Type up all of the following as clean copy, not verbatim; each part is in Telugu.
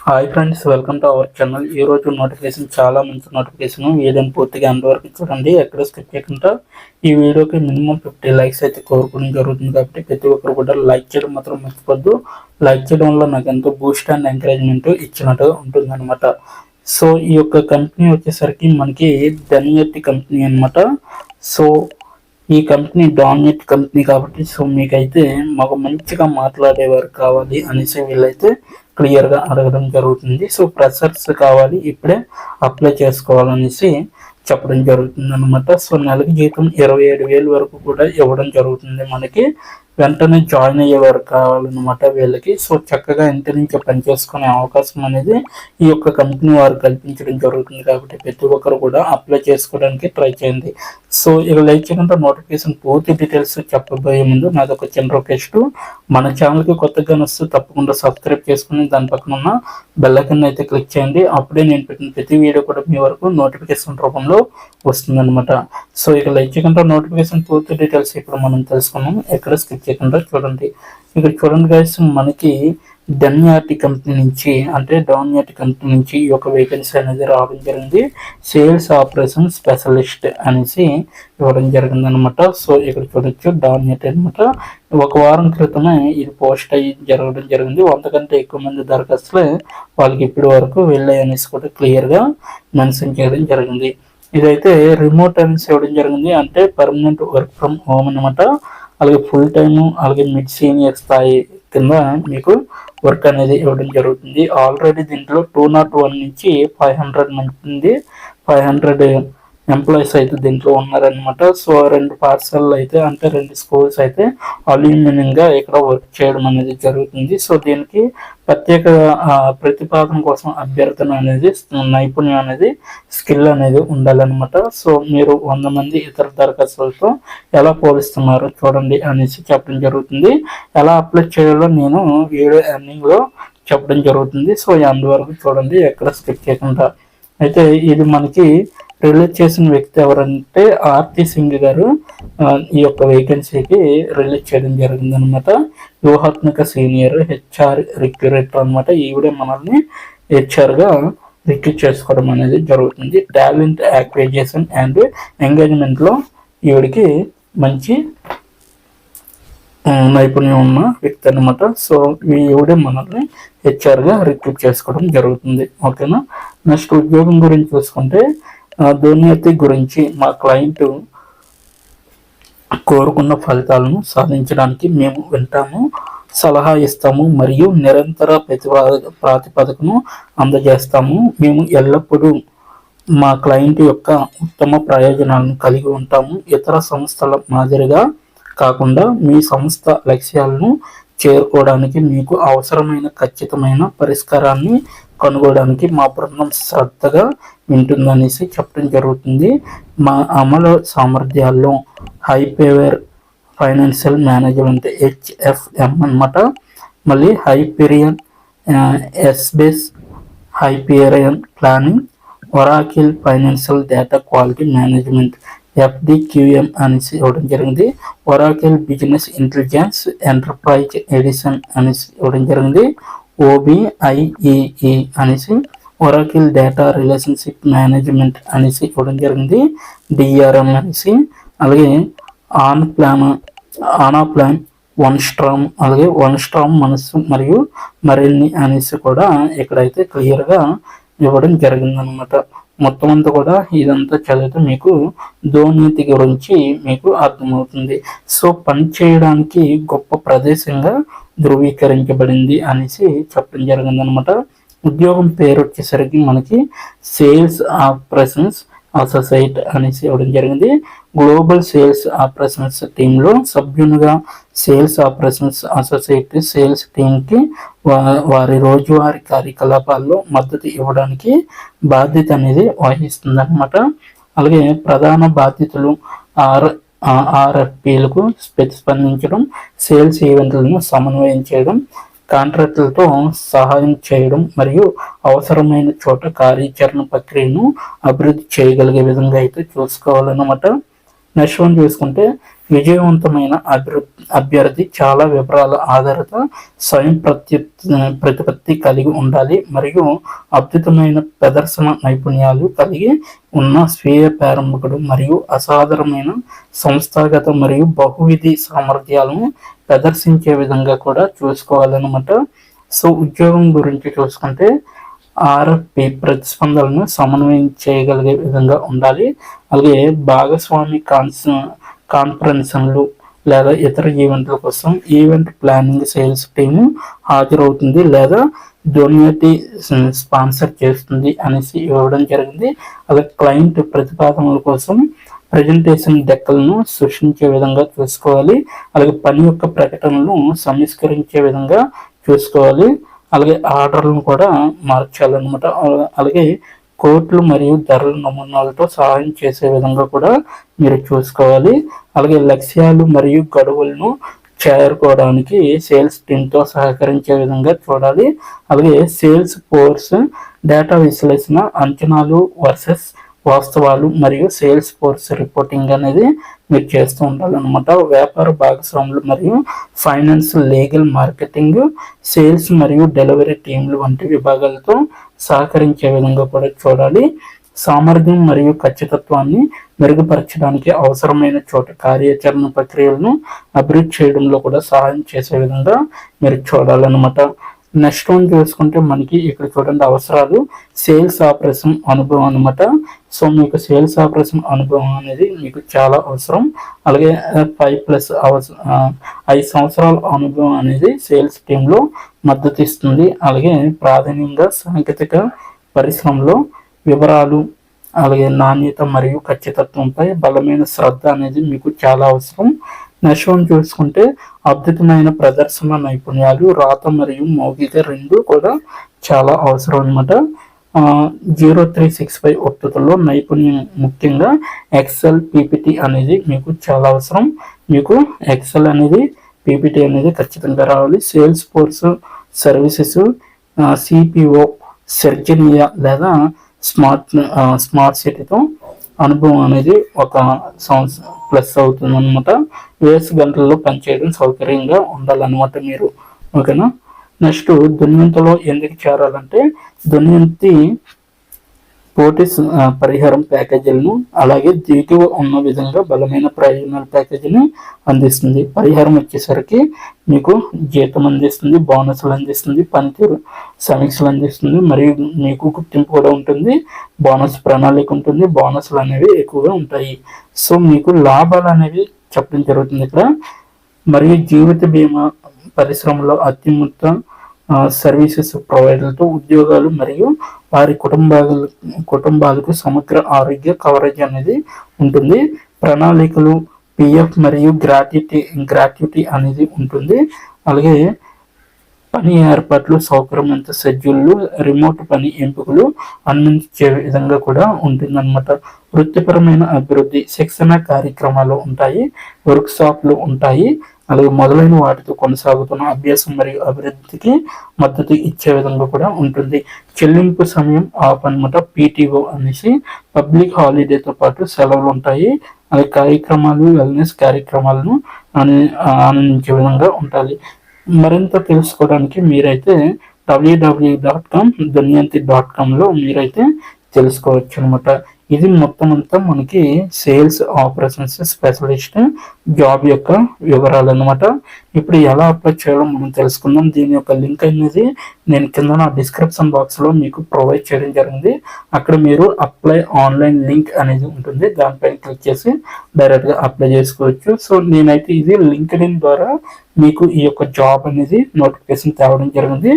Hi friends, welcome to our channel. ఈ రోజు నోటిఫికేషన్ చాలా మంచి నోటిఫికేషన్. వీడియోని పూర్తిగా అంతవరకు చూడండి, ఎక్కడ స్కిప్ చేయకుండా. ఈ వీడియోకి మినిమం 50 లైక్స్ అయితే కోరుకోవడం జరుగుతుంది, కాబట్టి ప్రతి ఒక్కరు కూడా లైక్ చేయడం మాత్రం మర్చిపోద్దు. లైక్ చేయడం వల్ల నాకు ఎంతో బూస్ట్ అండ్ ఎంకరేజ్మెంట్ ఇచ్చినట్టు ఉంటుంది అనమాట. సో ఈ యొక్క కంపెనీ వచ్చేసరికి మనకి ధన్యతి కంపెనీ అనమాట. సో ఈ కంపెనీ డామినేట్ కంపెనీ కాబట్టి సో మీకైతే మాకు మంచిగా మాట్లాడేవారు కావాలి అనేసి వీళ్ళైతే క్లియర్గా అడగడం జరుగుతుంది. సో ఫ్రెషర్స్ కావాలి, ఇప్పుడే అప్లై చేసుకోవాలనేసి చెప్పడం జరుగుతుంది అనమాట. సో నెలకి జీతం 27,000 వరకు కూడా ఇవ్వడం జరుగుతుంది మనకి. వెంటనే జాయిన్ అయ్యేవారు కావాలన్నమాట వీళ్ళకి. సో చక్కగా ఇంటి నుంచి పనిచేసుకునే అవకాశం అనేది ఈ యొక్క కంపెనీ వారు కల్పించడం జరుగుతుంది, కాబట్టి ప్రతి ఒక్కరు కూడా అప్లై చేసుకోవడానికి ట్రై చేయండి. సో ఇక లైక్ చేయకుండా నోటిఫికేషన్ పూర్తి డీటెయిల్స్ చెప్పబోయే ముందు నాది ఒక చిన్న రిక్వెస్ట్. మన ఛానల్కి కొత్తగా వస్తే తప్పకుండా సబ్స్క్రైబ్ చేసుకుని దాని పక్కన ఉన్న బెల్ ఐకాన్ అయితే క్లిక్ చేయండి. అప్పుడే నేను పెట్టిన ప్రతి వీడియో కూడా మీ వరకు నోటిఫికేషన్ రూపంలో వస్తుందన్నమాట. సో ఇక లైక్ చేయకుండా నోటిఫికేషన్ పూర్తి డీటెయిల్స్ ఇప్పుడు మనం తెలుసుకున్నాం, ఎక్కడ స్కిప్ చేయకుండా చూడండి. ఇక్కడ చూడండి గైస్, మనకి ధన్యాటి కంపెనీ నుంచి అంటే డాన్యాటి కంపెనీ నుంచి ఈ యొక్క వేకెన్సీ అనేది రావడం జరిగింది. సేల్స్ ఆపరేషన్ స్పెషలిస్ట్ అనేసి ఇవ్వడం జరిగింది అనమాట. సో ఇక్కడ చూడొచ్చు డాన్యాటి అనమాట. ఒక వారం క్రితమే ఇది పోస్ట్ అయ్యి జరగడం జరిగింది. 100 కంటే ఎక్కువ మంది దరఖాస్తులు వాళ్ళకి ఇప్పటి వరకు వెళ్ళాయి అనేసి కూడా క్లియర్గా మెన్షన్ చేయడం జరిగింది. ఇదైతే రిమోట్ అనేసి ఇవ్వడం జరిగింది, అంటే పర్మనెంట్ వర్క్ ఫ్రమ్ హోమ్ అనమాట. అలాగే ఫుల్ టైము, అలాగే మిడ్ సీనియర్ స్థాయి కింద మీకు వర్క్ అనేది ఇవ్వడం జరుగుతుంది. ఆల్రెడీ దీంట్లో 201 నుంచి 500 మంది 500 ఎంప్లాయీస్ అయితే దీంట్లో ఉన్నారనమాట. సో 2 పాఠశాలలు అయితే అంటే 2 స్కూల్స్ అయితే అల్యూమినియంగా ఇక్కడ వర్క్ చేయడం అనేది జరుగుతుంది. సో దీనికి ప్రత్యేక ప్రతిపాదన కోసం అభ్యర్థన అనేది నైపుణ్యం అనేది స్కిల్ అనేది ఉండాలన్నమాట. సో మీరు 100 మంది ఇతర దరఖాస్తులతో ఎలా పోలిస్తున్నారు చూడండి అనేసి చెప్పడం జరుగుతుంది. ఎలా అప్లై చేయాలో నేను వీడియో ఎండింగ్లో చెప్పడం జరుగుతుంది. సో అందువరకు చూడండి, ఎక్కడ స్కిప్ చేయకుండా. అయితే ఇది మనకి రిలీజ్ చేసిన వ్యక్తి ఎవరంటే ఆర్తి సింగ్ గారు ఈ యొక్క వేకెన్సీకి రిలీజ్ చేయడం జరిగింది అనమాట. వ్యూహాత్మక సీనియర్ హెచ్ఆర్ రిక్రూటర్ అనమాట. ఈవిడే మనల్ని హెచ్ఆర్గా రిక్రూట్ చేసుకోవడం అనేది జరుగుతుంది. టాలెంట్ యాక్విజిషన్ అండ్ ఎంగేజ్మెంట్లో ఈవిడికి మంచి నైపుణ్యం ఉన్న వ్యక్తి అనమాట. సో ఈవిడే మనల్ని హెచ్ఆర్గా రిక్రూట్ చేసుకోవడం జరుగుతుంది. ఓకేనా. నెక్స్ట్ ఉద్యోగం గురించి చూసుకుంటే దుర్నీతి గురించి మా క్లయింట్ కోరుకున్న ఫలితాలను సాధించడానికి మేము వింటాము, సలహా ఇస్తాము మరియు నిరంతర ప్రాతిపదికను అందజేస్తాము. మేము ఎల్లప్పుడూ మా క్లయింట్ యొక్క ఉత్తమ ప్రయోజనాలను కలిగి ఉంటాము. ఇతర సంస్థల మాదిరిగా కాకుండా మీ సంస్థ లక్ష్యాలను చేరుకోవడానికి మీకు అవసరమైన ఖచ్చితమైన పరిష్కారాన్ని కనుగొనడానికి మా బృందం శ్రద్ధగా వింటుందనేసి చెప్పడం జరుగుతుంది. మా అమలు సామర్థ్యాల్లో హైపేవర్ ఫైనాన్షియల్ మేనేజ్మెంట్ HFM అనమాట. మళ్ళీ Hyperion Essbase Hyperion planning, Oracle financial data quality management FDQM అనేసి ఇవ్వడం జరిగింది. Oracle business intelligence enterprise edition అనేసి ఇవ్వడం జరిగింది. OBIEE అనేసి ఒరాకిల్ డేటా రిలేషన్షిప్ మేనేజ్మెంట్ అనేసి ఇవ్వడం జరిగింది. DRM అనేసి, అలాగే ఆనాప్లాన్, వన్ స్ట్రామ్, అలాగే వన్ స్ట్రామ్ మనస్సు మరియు మరిన్ని అనేసి కూడా ఇక్కడైతే క్లియర్గా ఇవ్వడం జరిగిందనమాట. మొత్తం అంతా కూడా ఇదంతా చదివితే మీకు దుర్నీతి గురించి మీకు అర్థమవుతుంది. సో పని చేయడానికి గొప్ప ప్రదేశంగా ధృవీకరించబడింది అనేసి చెప్పడం జరిగింది అనమాట. ఉద్యోగం పేరు వచ్చేసరికి మనకి సేల్స్ ఆపరేషన్స్ అసోసియేట్ అనేసి ఇవ్వడం జరిగింది. గ్లోబల్ సేల్స్ ఆపరేషన్స్ టీంలో సభ్యునిగా సేల్స్ ఆపరేషన్స్ అసోసియేట్ సేల్స్ టీంకి వారి రోజువారీ కార్యకలాపాల్లో మద్దతు ఇవ్వడానికి బాధ్యత అనేది వహిస్తుంది అనమాట. అలాగే ప్రధాన బాధ్యతలు RFPలకు ప్రతిస్పందించడం, సేల్స్ ఈవెంట్లను సమన్వయం చేయడం, కాంట్రాక్టులతో సహాయం చేయడం మరియు అవసరమైన చోట కార్యాచరణ ప్రక్రియను అభివృద్ధి చేయగలిగే విధంగా అయితే చూసుకోవాలన్నమాట. నెక్స్ట్ వన్ చూసుకుంటే విజయవంతమైన అభ్యర్థి చాలా వివరాల ఆధారిత స్వయం ప్రతిపత్తి కలిగి ఉండాలి మరియు అద్భుతమైన ప్రదర్శన నైపుణ్యాలు కలిగి ఉన్న స్వీయ ప్రారంభకుడు మరియు అసాధారణమైన సంస్థాగత మరియు బహువిధి సామర్థ్యాలను ప్రదర్శించే విధంగా కూడా చూసుకోవాలన్నమాట. సో ఉద్యోగం గురించి చూసుకుంటే ఆర్ఎఫ్పి ప్రతిస్పందనలను సమన్వయం చేయగలిగే విధంగా ఉండాలి. అలాగే భాగస్వామి కాన్ఫరెన్స్లు లేదా ఇతర ఈవెంట్ల కోసం ఈవెంట్ ప్లానింగ్ సేల్స్ టీము హాజరవుతుంది లేదా డొనేటీ స్పాన్సర్ చేస్తుంది అనేసి ఇవ్వడం జరిగింది. అలాగే క్లయింట్ ప్రతిపాదనల కోసం ప్రజెంటేషన్ డెక్కలను సృష్టించే విధంగా చూసుకోవాలి. అలాగే పని యొక్క ప్రకటనలను సంస్కరించే విధంగా చూసుకోవాలి. అలాగే ఆర్డర్లను కూడా మార్చాలన్నమాట. అలాగే కోట్లు మరియు ధరల నమూనాలతో సహాయం చేసే విధంగా కూడా మీరు చూసుకోవాలి. అలాగే లక్ష్యాలు మరియు గడువులను చేరుకోవడానికి సేల్స్ టీమ్తో సహకరించే విధంగా చూడాలి. అలాగే సేల్స్ ఫోర్స్ డేటా విశ్లేషణ, అంచనాలు వర్సెస్ వాస్తవాలు మరియు సేల్స్ ఫోర్స్ రిపోర్టింగ్ అనేది మీరు చేస్తూ ఉండాలన్నమాట. వ్యాపార భాగస్వాములు మరియు ఫైనాన్స్, లీగల్, మార్కెటింగ్, సేల్స్ మరియు డెలివరీ టీంలు వంటి విభాగాలతో సహకరించే విధంగా కూడా చూడాలి. సామర్థ్యం మరియు ఖచ్చితత్వాన్ని మెరుగుపరచడానికి అవసరమైన చోట కార్యాచరణ ప్రక్రియలను అభివృద్ధి చేయడంలో కూడా సహాయం చేసే విధంగా మీరు చూడాలన్నమాట. నెక్స్ట్ వన్ చూసుకుంటే మనకి ఇక్కడ చూడండి అవసరాలు సేల్స్ ఆపరేషన్ అనుభవం అనమాట. సో మీకు సేల్స్ ఆపరేషన్ అనుభవం అనేది మీకు చాలా అవసరం. అలాగే 5 సంవత్సరాల అనుభవం అనేది సేల్స్ టీంలో మద్దతు ఇస్తుంది. అలాగే ప్రాధాన్యంగా సాంకేతిక పరిశ్రమలో వివరాలు, అలాగే నాణ్యత మరియు ఖచ్చితత్వంపై బలమైన శ్రద్ధ అనేది మీకు చాలా అవసరం. నెక్స్ట్ వన్ చూసుకుంటే అద్భుతమైన ప్రదర్శన నైపుణ్యాలు, రాత మరియు మౌఖిక రెండు కూడా చాలా అవసరం అనమాట. 0365 ఉత్పత్తుల్లో నైపుణ్యం ముఖ్యంగా ఎక్సెల్, పీపీటీ అనేది మీకు చాలా అవసరం. మీకు ఎక్సెల్ అనేది, పీపీటీ అనేది ఖచ్చితంగా రావాలి. సేల్స్ ఫోర్స్ సర్వీసెస్, సిపిఓ, సెర్జనియా లేదా స్మార్ట్ సిటీతో అనుభవం అనేది ఒక ప్లస్ అవుతుంది అనమాట. 20 గంటల్లో పనిచేయడం సౌకర్యంగా ఉండాలన్నమాట మీరు. ఓకేనా. నెక్స్ట్ దున్యంతిలో ఎందుకు చేరాలంటే దున్యంతి పోటీ పరిహారం ప్యాకేజీలను అలాగే దిగువ ఉన్న విధంగా బలమైన ప్రయోజనాల ప్యాకేజీని అందిస్తుంది. పరిహారం వచ్చేసరికి మీకు జీతం అందిస్తుంది, బోనస్లు అందిస్తుంది, పనితీరు సమీక్షలు అందిస్తుంది మరియు మీకు గుర్తింపు కూడా ఉంటుంది. బోనస్ ప్రణాళిక ఉంటుంది, బోనస్లు అనేవి ఎక్కువగా ఉంటాయి. సో మీకు లాభాలు అనేవి చెప్పడం జరుగుతుంది ఇక్కడ. మరియు జీవిత బీమా పరిశ్రమలో అత్యున్నత సర్వీసెస్ ప్రొవైడర్లతో ఉద్యోగాలు మరియు వారి కుటుంబాలకు సమగ్ర ఆరోగ్య కవరేజ్ అనేది ఉంటుంది. ప్రణాళికలు, పిఎఫ్ మరియు గ్రాట్యుటీ అనేది ఉంటుంది. అలాగే పని ఏర్పాట్లు, సౌకర్యవంత షెడ్యూళ్ళు, రిమోట్ పని ఎంపికలు అందించే విధంగా కూడా ఉంటుందన్నమాట. వృత్తిపరమైన అభివృద్ధి, శిక్షణ కార్యక్రమాలు ఉంటాయి, వర్క్ షాప్లు ఉంటాయి. అలాగే మొదలైన వాటితో కొనసాగుతున్న అభ్యాసం మరియు అభివృద్ధికి మద్దతు ఇచ్చే విధంగా కూడా ఉంటుంది. చెల్లింపు సమయం ఆఫ్ అనమాట, పీటీఓ అనేసి పబ్లిక్ హాలిడేతో పాటు సెలవులు ఉంటాయి. అలాగే కార్యక్రమాలు, వెల్నెస్ కార్యక్రమాలను ఆనందించే విధంగా ఉంటాయి. మరింత తెలుసుకోవడానికి మీరైతే www.dunyanti.com మీరైతే తెలుసుకోవచ్చు అనమాట. ఇది మొత్తం అంతా మనకి సేల్స్ ఆపరేషన్స్ స్పెషలిస్ట్ జాబ్ యొక్క వివరాలు అనమాట. ఇప్పుడు ఎలా అప్లై చేయాలో మనం తెలుసుకుందాం. దీని యొక్క లింక్ అనేది నేను కింద నా డిస్క్రిప్షన్ బాక్స్లో మీకు ప్రొవైడ్ చేయడం జరిగింది. అక్కడ మీరు అప్లై ఆన్లైన్ లింక్ అనేది ఉంటుంది, దానిపైన క్లిక్ చేసి డైరెక్ట్గా అప్లై చేసుకోవచ్చు. సో నేనైతే ఇది లింక్డ్ఇన్ ద్వారా మీకు ఈ యొక్క జాబ్ అనేది నోటిఫికేషన్ తేవడం జరిగింది.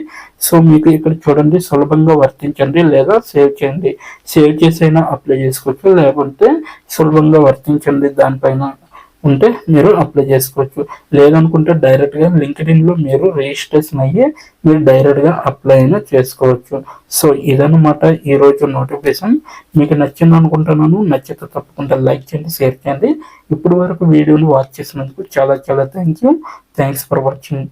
సో మీకు ఇక్కడ చూడండి, సులభంగా వర్తించండి లేదా సేవ్ చేయండి. సేవ్ చేసైనా అప్లై చేసుకోవచ్చు, లేకుంటే సులభంగా వర్తించండి దానిపైన ఉంటే మీరు అప్లై చేసుకోవచ్చు. లేదనుకుంటే డైరెక్ట్గా లింక్డ్ఇన్లో మీరు రిజిస్ట్రేషన్ అయ్యి మీరు డైరెక్ట్గా అప్లై అయినా చేసుకోవచ్చు. సో ఇదన్నమాట ఈరోజు నోటిఫికేషన్. మీకు నచ్చింది అనుకుంటున్నాను. నచ్చితే తప్పకుండా లైక్ చేయండి, షేర్ చేయండి. ఇప్పటి వరకు వీడియోని వాచ్ చేసినందుకు చాలా థ్యాంక్స్ ఫర్ వాచింగ్.